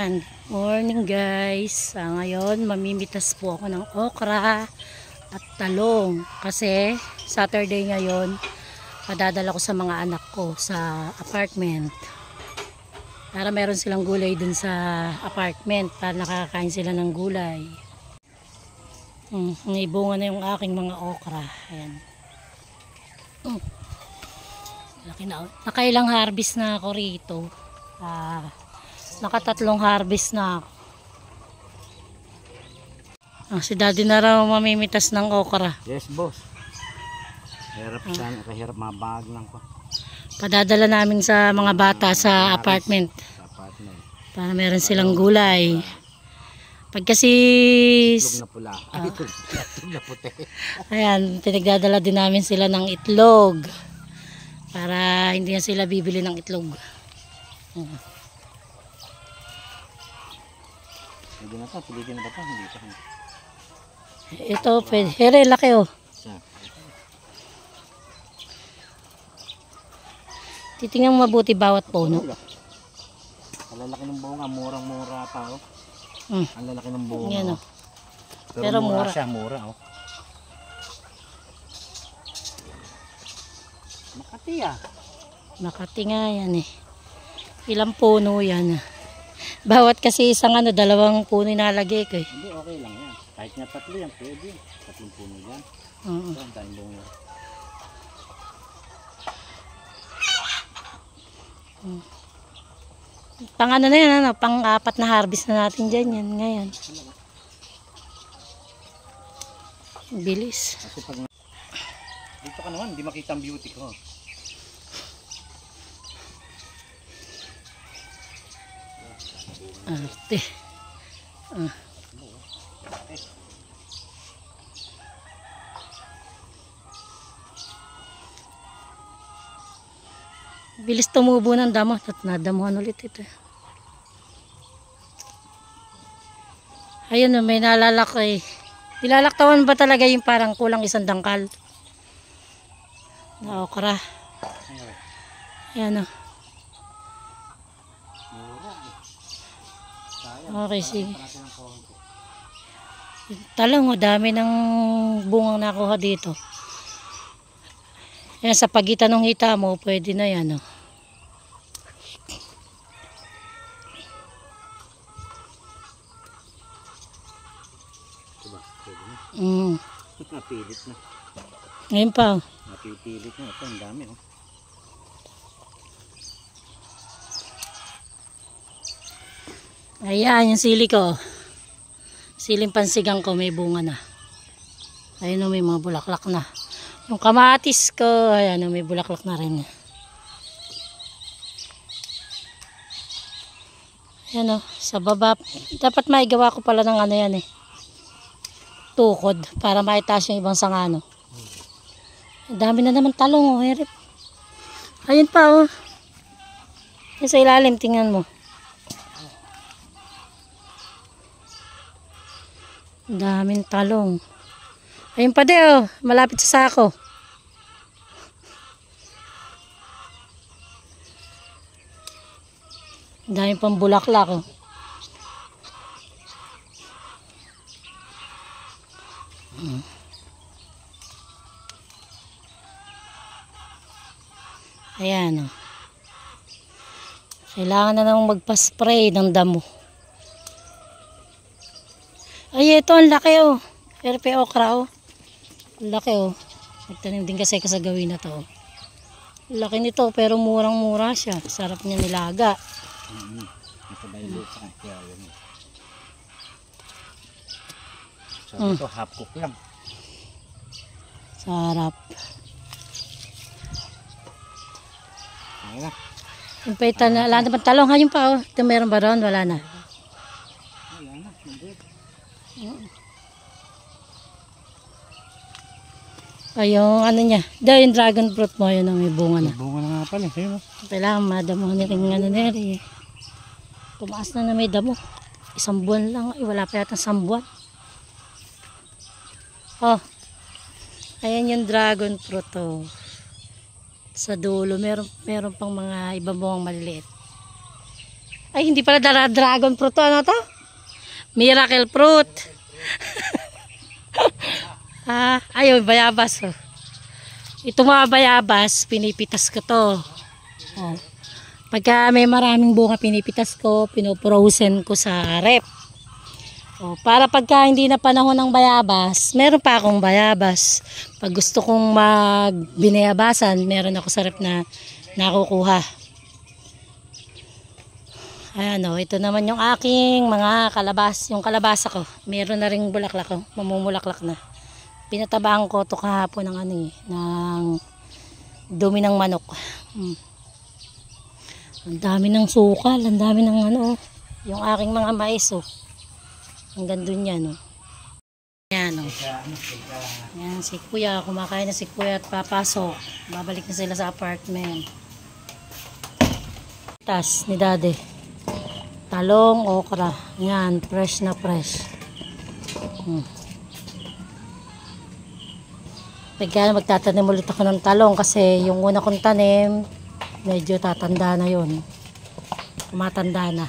Ayan, morning guys. Ngayon, mamimitas po ako ng okra at talong. Kasi Saturday ngayon, padadala ko sa mga anak ko sa apartment. Para meron silang gulay dun sa apartment. Para nakakain sila ng gulay. Naibunga na yung aking mga okra. Ayan. Laki na. Nakailang harvest na ako rito. Nakatatlong harvest na ako. Si daddy na raw mamimitas ng okra. Yes, boss. Kahirap mabag lang po. Padadala namin sa mga bata sa apartment. Para meron silang gulay. Pag kasi itlog na pula. Itlog na puti. Ayan, pinagdadala din namin sila ng itlog. Para hindi na sila bibili ng itlog. Hindi na pa, pilitin na ba pa? Hindi pa. Ito, pwede. Here, laki oh. Titingnan mo mabuti bawat puno. Ang lalaki ng bunga, murang-mura pa oh. Ang lalaki ng bunga. Yan, oh. Pero mura siya, mura oh. Makati ah. Makati nga yan eh. Ilang puno yan. Bawat kasi isang dalawang puno inalagay ko eh. Hindi, okay lang yan. Kahit nga tatlo yan, pwede. Tatlong puno yan. Ito, ang daming bunga. Pang ano na yan, pang 4 na harvest na natin dyan yan ngayon. Bilis. Kasi pag dito ka naman, hindi makita ang beauty ko. Arte. Bilis tumubo ng damo at nadamuhan ulit ito. Ayun, may nalalak eh. Nilalaktawan ba talaga yung parang kulang isang dangkal? Na okra. Ayan o. Okay, sige. Talong, dami ng bungang nakuha dito. Yan, sa pagitan ng hita mo, pwede na yan. Oh. Diba? Pwede na. Napilit na. Ngayon pa. Oh. Napipilit na. Ito, ang dami. Oh. Ayan, yung sili ko. Siling pansigang ko, may bunga na. Ayun o, may mga bulaklak na. Yung kamatis ko, ayan o, may bulaklak na rin. Ayan o, sa baba. Dapat maigawa ko pala ng ano yan eh. Tukod, para maitaas yung ibang sangano. Ang dami na naman talong o, herip. Ayun pa o. Yung sa ilalim, tingnan mo. Daming talong. Ayun pa oh, malapit sa sako. Daming pang bulaklak oh. Ayan oh. Kailangan na nang magpa-spray ng damo. Ay, ito ang laki oh. Erpe okra oh. Ang laki oh. Nagtanim din kasi ako sa gawin na to. Oh. Laki nito pero murang-mura siya. Sarap niya nilaga. Sarap ito, half cook lang. Sarap. Ayan na. Yung paitan na, wala naman talong. Hayun pa oh. Ito meron ba ron? Wala na. Ay, yung ano niya. Dahil yung dragon fruit mo, yun ang may bunga na. May bunga na nga pala. Kailangan madamo na rin nga naneri. Tumaas na may damo. 1 buwan lang. Ay, wala pa yata 1 buwan. Oh. Ayan yung dragon fruit oh. Sa dulo, meron pang mga ibang bungang maliliit. Ay, hindi pala dragon fruit to. Ano to? Miracle fruit. Ayun, bayabas. Oh. Ito mga bayabas, pinipitas ko to. Oh. Pagka may maraming bunga, pinipitas ko, pinoprosen ko sa rep. Oh, para pagka hindi na panahon ng bayabas, meron pa akong bayabas. Pag gusto kong magbinayabasan, meron ako sa rep na nakukuha. Ayan o, ito naman yung aking mga kalabas, yung kalabasa ko. Meron na ring bulaklak ko, mamumulaklak na. Pinatabaan ko ito kahapon ng ng dumi ng manok. Ang dami ng sukal, ang dami ng yung aking mga mais o. Hanggang dun yan o. Ayan o. Ayan si kuya, kumakain na si kuya at papasok. Babalik na sila sa apartment. Tas ni daddy. Talong, okra. Yan, fresh na fresh. Pagka magtatanim ulit ako ng talong kasi yung una kong tanim, medyo tatanda na yun. Tumatanda na.